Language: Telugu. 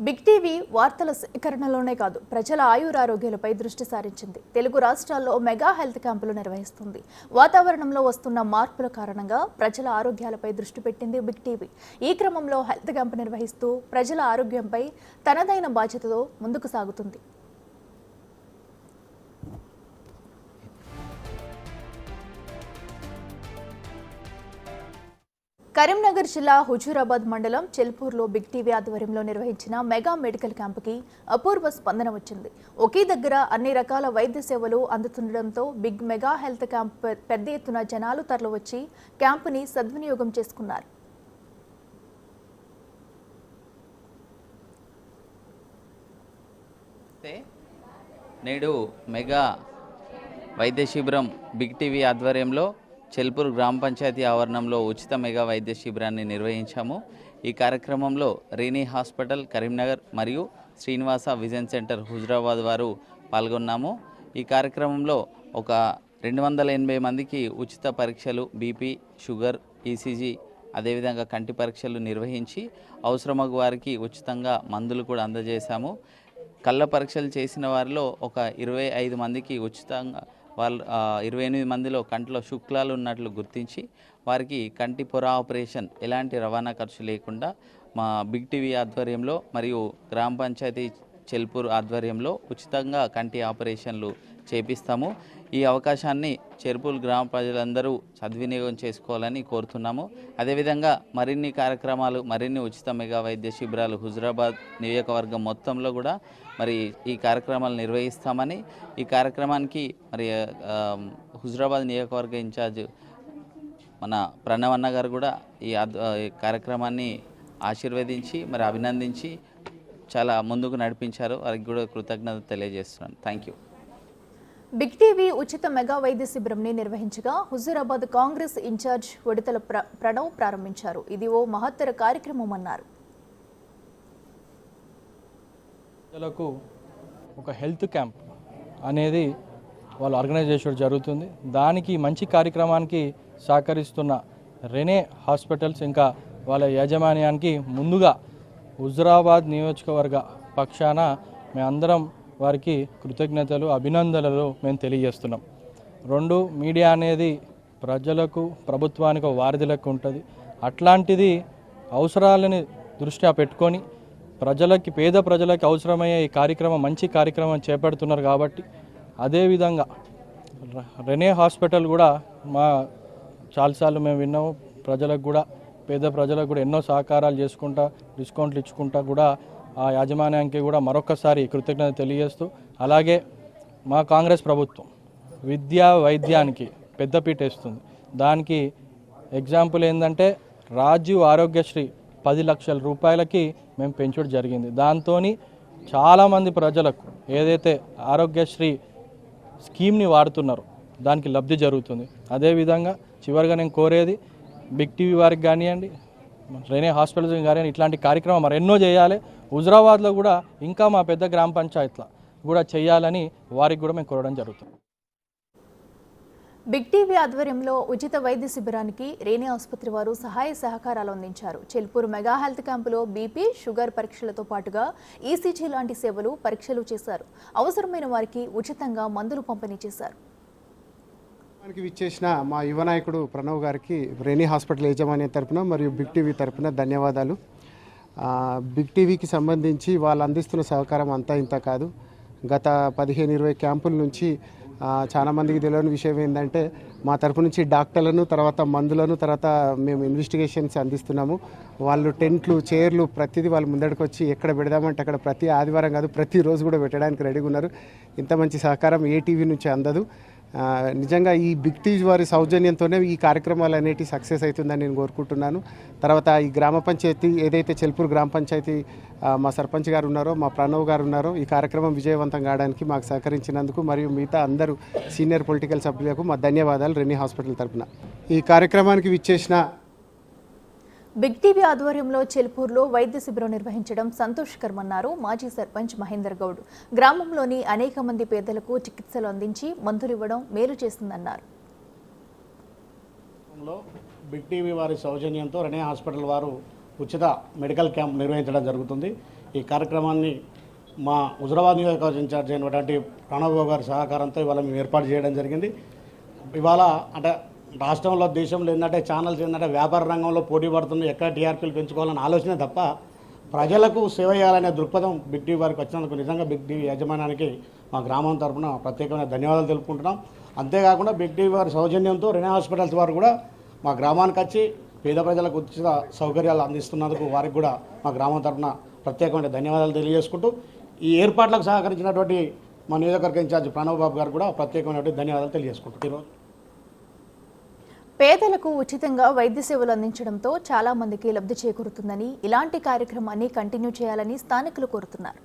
బిగ్ టీవీ వార్తల సేకరణలోనే కాదు ప్రజల ఆయురారోగ్యాలపై దృష్టి సారించింది. తెలుగు రాష్ట్రాల్లో మెగా హెల్త్ క్యాంపులు నిర్వహిస్తుంది. వాతావరణంలో వస్తున్న మార్పుల కారణంగా ప్రజల ఆరోగ్యాలపై దృష్టి పెట్టింది బిగ్ టీవీ. ఈ క్రమంలో హెల్త్ క్యాంపు నిర్వహిస్తూ ప్రజల ఆరోగ్యంపై తనదైన బాధ్యతతో ముందుకు సాగుతుంది. కరీంనగర్ జిల్లా హుజూరాబాద్ మండలం చెల్పూర్లో బిగ్ టీవీ ఆధ్వర్యంలో నిర్వహించిన మెగా మెడికల్ క్యాంపుకి అపూర్వ స్పందన వచ్చింది. ఒకే దగ్గర అన్ని రకాల వైద్య సేవలు అందుతుండటంతో బిగ్ మెగా హెల్త్ క్యాంప్ పెద్ద ఎత్తున జనాలు తరలివచ్చి క్యాంపుని సద్వినియోగం చేసుకున్నారు. నేడు మెగా వైద్య శిబిరం బిగ్ టీవీ ఆధ్వర్యంలో చెల్పూర్ గ్రామ పంచాయతీ ఆవరణంలో ఉచిత మెగా వైద్య శిబిరాన్ని నిర్వహించాము. ఈ కార్యక్రమంలో రేనీ హాస్పిటల్ కరీంనగర్ మరియు శ్రీనివాస విజన్ సెంటర్ హుజూరాబాద్ వారు పాల్గొన్నాము. ఈ కార్యక్రమంలో ఒక 280 మందికి ఉచిత పరీక్షలు బీపీ, షుగర్, ఈసీజీ అదేవిధంగా కంటి పరీక్షలు నిర్వహించి అవసరమగు వారికి ఉచితంగా మందులు కూడా అందజేశాము. కళ్ళ పరీక్షలు చేసిన వారిలో ఒక 25 మందికి ఉచితంగా వాళ్ళు 28 మందిలో కంటిలో శుక్లాలు ఉన్నట్లు గుర్తించి వారికి కంటి పొర ఆపరేషన్ ఎలాంటి రవాణా ఖర్చు లేకుండా మా బిగ్ టీవీ ఆధ్వర్యంలో మరియు గ్రామ పంచాయతీ చెల్పూర్ ఆధ్వర్యంలో ఉచితంగా కంటి ఆపరేషన్లు చేపిస్తాము. ఈ అవకాశాన్ని చెల్పూర్ గ్రామ ప్రజలందరూ సద్వినియోగం చేసుకోవాలని కోరుతున్నాము. అదేవిధంగా మరిన్ని కార్యక్రమాలు, మరిన్ని ఉచిత మెగా వైద్య శిబిరాలు హుజూరాబాద్ నియోజకవర్గం మొత్తంలో కూడా మరి ఈ కార్యక్రమాలు నిర్వహిస్తామని, ఈ కార్యక్రమానికి మరి హుజూరాబాద్ నియోజకవర్గ ఇన్ఛార్జ్ మన ప్రణవ్ అన్న గారు కూడా ఈ కార్యక్రమాన్ని ఆశీర్వదించి మరి అభినందించి చాలా ముందుకు నడిపించారు. వారికి కూడా కృతజ్ఞత తెలియజేస్తున్నాను. Thank you. బిగ్ టీవీ ఉచిత మెగా వైద్య శిబిరంని నిర్వహించగా హుజూరాబాద్ కాంగ్రెస్ ఇన్ఛార్జ్ ఒడితల ప్రణవ్ ప్రారంభించారు. ఇది ఓ మహత్తర కార్యక్రమం అన్నారు. ప్రజలకు ఒక హెల్త్ క్యాంప్ అనేది వాళ్ళు ఆర్గనైజ్ చేయడం జరుగుతుంది. దానికి మంచి కార్యక్రమానికి సహకరిస్తున్న రెనే హాస్పిటల్స్ ఇంకా వాళ్ళ యాజమాన్యానికి ముందుగా హుజూరాబాద్ నియోజకవర్గ పక్షాన మేమందరం వారికి కృతజ్ఞతలు, అభినందనలు మేము తెలియజేస్తున్నాం. మీడియా అనేది ప్రజలకు, ప్రభుత్వానికి వారధిలకు ఉంటుంది. అట్లాంటిది అవసరాలని దృష్ట్యా పెట్టుకొని పేద ప్రజలకి అవసరమయ్యే ఈ కార్యక్రమం, మంచి కార్యక్రమం చేపడుతున్నారు. కాబట్టి అదేవిధంగా రెనే హాస్పిటల్ కూడా చాలాసార్లు మేము విన్నాము. ప్రజలకు కూడా, పేద ప్రజలకు కూడా ఎన్నో సహకారాలు చేసుకుంటా, డిస్కౌంట్లు ఇచ్చుకుంటా కూడా ఆ యాజమాన్యానికి కూడా మరొకసారి కృతజ్ఞత తెలియజేస్తూ, అలాగే మా కాంగ్రెస్ ప్రభుత్వం విద్యా వైద్యానికి పెద్దపీట వేస్తుంది. దానికి ఎగ్జాంపుల్ ఏంటంటే రాజీవ్ ఆరోగ్యశ్రీ 10 లక్షల రూపాయలకి మేము పెంచడం జరిగింది. దాంతో చాలామంది ప్రజలకు ఏదైతే ఆరోగ్యశ్రీ స్కీమ్ని వాడుతున్నారో దానికి లబ్ధి జరుగుతుంది. అదేవిధంగా చివరిగా నేను కోరేది బిగ్ టీవీ వారికి కానివ్వండి, రెనే హాస్పిటల్స్ కానీ ఇట్లాంటి కార్యక్రమం మరెన్నో చేయాలి. హుజూరాబాద్లో కూడా ఇంకా మా పెద్ద గ్రామ పంచాయతీలో కూడా చేయాలని వారికి కూడా మేము కోరడం జరుగుతుంది. బిగ్ టీవీ ఆధ్వర్యంలో ఉచిత వైద్య శిబిరానికి రేణి ఆసుపత్రి వారు సహాయ సహకారాలు అందించారు. చెల్పూర్ మెగా హెల్త్ క్యాంపులో బీపీ, షుగర్ పరీక్షలతో పాటుగా ఈసీజీ లాంటి సేవలు, పరీక్షలు చేశారు. అవసరమైన వారికి ఉచితంగా మందులు పంపిణీ చేశారు. విచ్చేసిన మా యువ నాయకుడు ప్రణవ్ గారికి రేణి హాస్పిటల్ యాజమాన్యం తరపున మరియు బిగ్ టీవీ తరపున ధన్యవాదాలు. బిగ్ టీవీకి సంబంధించి వాళ్ళు అందిస్తున్న సహకారం అంతా ఇంత కాదు. గత 15-20 క్యాంపుల నుంచి చాలామందికి తెలియని విషయం ఏంటంటే మా తరపు నుంచి డాక్టర్లను, తర్వాత మందులను, తర్వాత మేము ఇన్వెస్టిగేషన్స్ అందిస్తున్నాము. వాళ్ళు టెంట్లు, చైర్లు ప్రతిదీ వాళ్ళు ముందడికి వచ్చి ఎక్కడ పెడదామంటే అక్కడ ప్రతి ఆదివారం కాదు ప్రతిరోజు కూడా పెట్టడానికి రెడీగా ఉన్నారు. ఇంత మంచి సహకారం ఏ టీవీ నుంచి అందదు. నిజంగా ఈ బిగ్ టీవీ వారి సౌజన్యంతోనే ఈ కార్యక్రమాలు అనేవి సక్సెస్ అవుతుందని నేను కోరుకుంటున్నాను. తర్వాత ఈ గ్రామ పంచాయతీ ఏదైతే చెల్పూర్ గ్రామ పంచాయతీ మా సర్పంచ్ గారు ఉన్నారో, మా ప్రణవ్ గారు ఉన్నారో, ఈ కార్యక్రమం విజయవంతం కావడానికి మాకు సహకరించినందుకు మరియు మిగతా అందరూ సీనియర్ పొలిటికల్ సభ్యులకు మా ధన్యవాదాలు రెనీ హాస్పిటల్ తరఫున. ఈ కార్యక్రమానికి విచ్చేసిన బిగ్ టీవీ ఆధ్వర్యంలో చెల్పూర్లో వైద్య శిబిరం నిర్వహించడం సంతోషకరమన్నారు మాజీ సర్పంచ్ మహేందర్ గౌడ్. గ్రామంలోని అనేక మంది పేదలకు చికిత్సలు అందించి మందులు ఇవ్వడం మేలు చేస్తుందన్నారు. బిగ్ టీవీ వారి సౌజన్యంతో రెనే హాస్పిటల్ వారు ఉచిత మెడికల్ క్యాంప్ నిర్వహించడం జరుగుతుంది. ఈ కార్యక్రమాన్ని మా హుజరాబాద్ నియోజకవర్గ ఇన్ఛార్జ్ అయినటువంటి ప్రణవ్ బాబు గారి సహకారంతో ఇవాళ మేము ఏర్పాటు చేయడం జరిగింది. ఇవాళ అంటే రాష్ట్రంలో దేశంలో ఏంటంటే ఛానల్స్ ఏంటంటే వ్యాపార రంగంలో పోటీ పడుతుంది, ఎక్కడ టీఆర్పీలు పెంచుకోవాలనే ఆలోచనే తప్ప ప్రజలకు సేవ చేయాలనే దృక్పథం బిగ్ టీవీ వారికి వచ్చినందుకు నిజంగా బిగ్ టీవీ యాజమాన్యానికి మా గ్రామం తరఫున ప్రత్యేకమైన ధన్యవాదాలు తెలుపుకుంటున్నాం. అంతేకాకుండా బిగ్ టీవీ వారి సౌజన్యంతో రెనే హాస్పిటల్స్ వారు కూడా మా గ్రామానికి వచ్చి పేద ప్రజలకు ఉచిత సౌకర్యాలు అందిస్తున్నందుకు వారికి కూడా మా గ్రామం తరఫున ప్రత్యేకమైన ధన్యవాదాలు తెలియజేసుకుంటూ ఈ ఏర్పాట్లకు సహకరించినటువంటి మా నియోజకవర్గ ఇన్ఛార్జ్ ప్రణవ్ బాబు గారు కూడా ప్రత్యేకమైనటువంటి ధన్యవాదాలు తెలియజేసుకుంటారు. ఈరోజు పేదలకు ఉచితంగా వైద్య సేవలు అందించడంతో చాలా మందికి లబ్ధి చేకూరుతుందని, ఇలాంటి కార్యక్రమాన్ని కంటిన్యూ చేయాలని స్థానికులు కోరుతున్నారు.